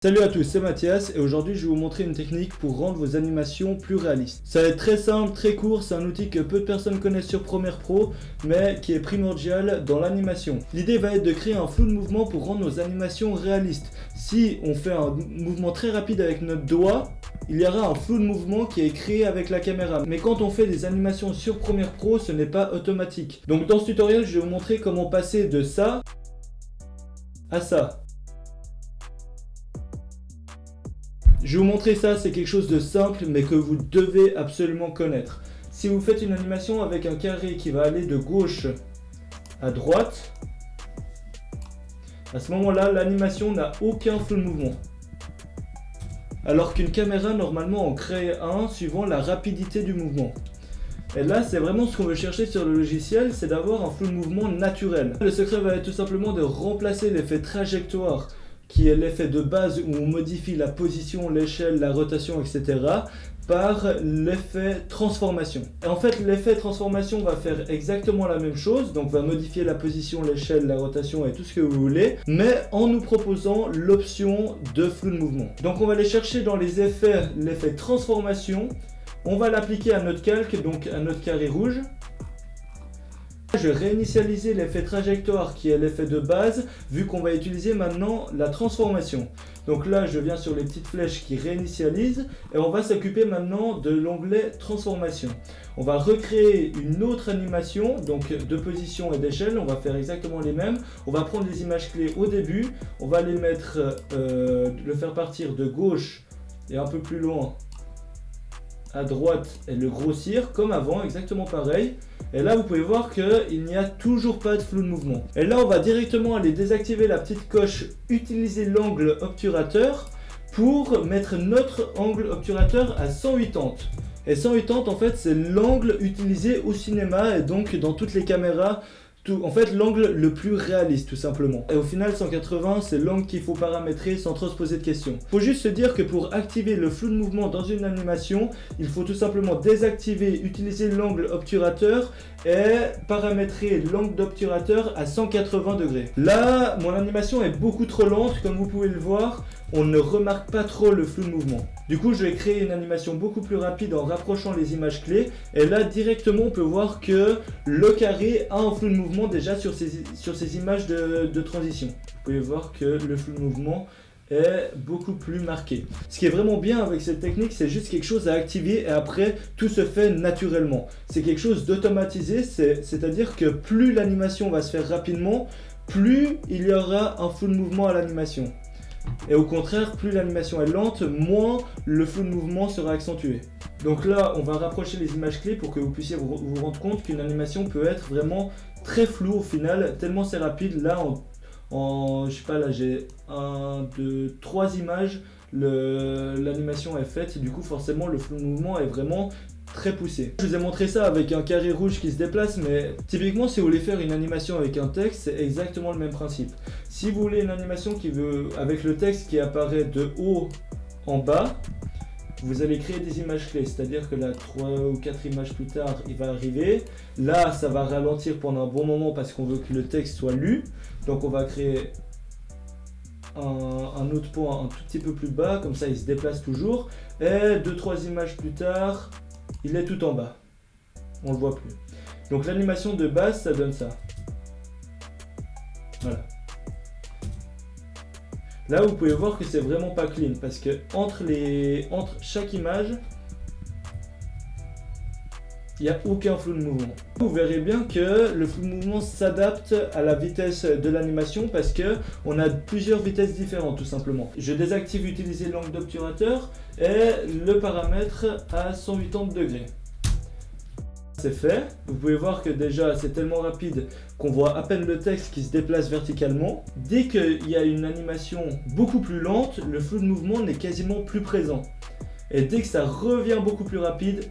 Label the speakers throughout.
Speaker 1: Salut à tous, c'est Mathias et aujourd'hui je vais vous montrer une technique pour rendre vos animations plus réalistes. Ça va être très simple, très court, c'est un outil que peu de personnes connaissent sur Premiere Pro mais qui est primordial dans l'animation. L'idée va être de créer un flou de mouvement pour rendre nos animations réalistes. Si on fait un mouvement très rapide avec notre doigt, il y aura un flou de mouvement qui est créé avec la caméra. Mais quand on fait des animations sur Premiere Pro, ce n'est pas automatique. Donc dans ce tutoriel, je vais vous montrer comment passer de ça à ça. Je vais vous montrer ça, c'est quelque chose de simple mais que vous devez absolument connaître. Si vous faites une animation avec un carré qui va aller de gauche à droite, à ce moment-là, l'animation n'a aucun flou de mouvement. Alors qu'une caméra, normalement, en crée un suivant la rapidité du mouvement. Et là, c'est vraiment ce qu'on veut chercher sur le logiciel, c'est d'avoir un flou de mouvement naturel. Le secret va être tout simplement de remplacer l'effet trajectoire, qui est l'effet de base où on modifie la position, l'échelle, la rotation, etc. par l'effet transformation. Et en fait, l'effet transformation va faire exactement la même chose, donc va modifier la position, l'échelle, la rotation et tout ce que vous voulez, mais en nous proposant l'option de flou de mouvement. Donc on va aller chercher dans les effets l'effet transformation, on va l'appliquer à notre calque, donc à notre carré rouge. Je vais réinitialiser l'effet trajectoire qui est l'effet de base vu qu'on va utiliser maintenant la transformation. Donc là je viens sur les petites flèches qui réinitialisent et on va s'occuper maintenant de l'onglet transformation. On va recréer une autre animation donc de position et d'échelle, on va faire exactement les mêmes. On va prendre les images clés au début, on va les mettre, le faire partir de gauche et un peu plus loin à droite et le grossir comme avant, exactement pareil. Et là vous pouvez voir qu'il n'y a toujours pas de flou de mouvement. Et là on va directement aller désactiver la petite coche utiliser l'angle obturateur pour mettre notre angle obturateur à 180. Et 180 en fait c'est l'angle utilisé au cinéma et donc dans toutes les caméras. En fait l'angle le plus réaliste tout simplement. Et au final 180 c'est l'angle qu'il faut paramétrer sans trop se poser de questions. Il faut juste se dire que pour activer le flou de mouvement dans une animation, il faut tout simplement désactiver, utiliser l'angle obturateur et paramétrer l'angle d'obturateur à 180 degrés. Là mon animation est beaucoup trop lente comme vous pouvez le voir. On ne remarque pas trop le flou de mouvement. Du coup, je vais créer une animation beaucoup plus rapide en rapprochant les images clés. Et là, directement, on peut voir que le carré a un flou de mouvement déjà sur ces images de transition. Vous pouvez voir que le flou de mouvement est beaucoup plus marqué. Ce qui est vraiment bien avec cette technique, c'est juste quelque chose à activer et après, tout se fait naturellement. C'est quelque chose d'automatisé, c'est-à-dire que plus l'animation va se faire rapidement, plus il y aura un flou de mouvement à l'animation. Et au contraire, plus l'animation est lente, moins le flou de mouvement sera accentué. Donc là, on va rapprocher les images clés pour que vous puissiez vous rendre compte qu'une animation peut être vraiment très floue au final, tellement c'est rapide. Là, je sais pas, là j'ai 1, 2, 3 images, l'animation est faite, du coup forcément le flou de mouvement est vraiment très poussé. Je vous ai montré ça avec un carré rouge qui se déplace, mais typiquement si vous voulez faire une animation avec un texte, c'est exactement le même principe. Si vous voulez une animation avec le texte qui apparaît de haut en bas, vous allez créer des images clés, c'est-à-dire que là 3 ou 4 images plus tard il va arriver, là ça va ralentir pendant un bon moment parce qu'on veut que le texte soit lu, donc on va créer un autre point un tout petit peu plus bas, comme ça il se déplace toujours, et 2-3 images plus tard, il est tout en bas, on le voit plus. Donc l'animation de base ça donne ça. Voilà. Là vous pouvez voir que c'est vraiment pas clean parce que entre chaque image, il n'y a aucun flou de mouvement. Vous verrez bien que le flou de mouvement s'adapte à la vitesse de l'animation parce que on a plusieurs vitesses différentes tout simplement. Je désactive utiliser l'angle d'obturateur et le paramètre à 180 degrés. C'est fait. Vous pouvez voir que déjà c'est tellement rapide qu'on voit à peine le texte qui se déplace verticalement. Dès qu'il y a une animation beaucoup plus lente, le flou de mouvement n'est quasiment plus présent. Et dès que ça revient beaucoup plus rapide,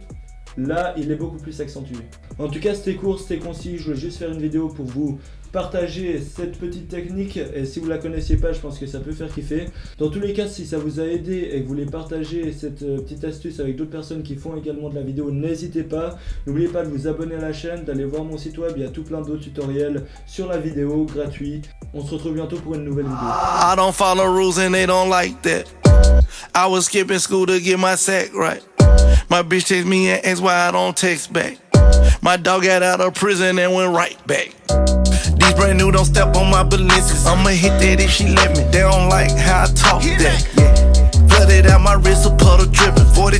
Speaker 1: là il est beaucoup plus accentué. En tout cas, c'était court, c'était concis, je voulais juste faire une vidéo pour vous partager cette petite technique, et si vous la connaissiez pas, je pense que ça peut faire kiffer. Dans tous les cas, si ça vous a aidé et que vous voulez partager cette petite astuce avec d'autres personnes qui font également de la vidéo, n'hésitez pas. N'oubliez pas de vous abonner à la chaîne, d'aller voir mon site web, il y a tout plein d'autres tutoriels sur la vidéo gratuits. On se retrouve bientôt pour une nouvelle vidéo.
Speaker 2: I don't follow rules and they don't like that. I was skipping school to get my sack right. My bitch text me and asks why I don't text back. My dog got out of prison and went right back. These brand new, don't step on my Balenciagas. I'ma hit that if she let me. They don't like how I talk that. Flooded out my wrist, a puddle dripping. 40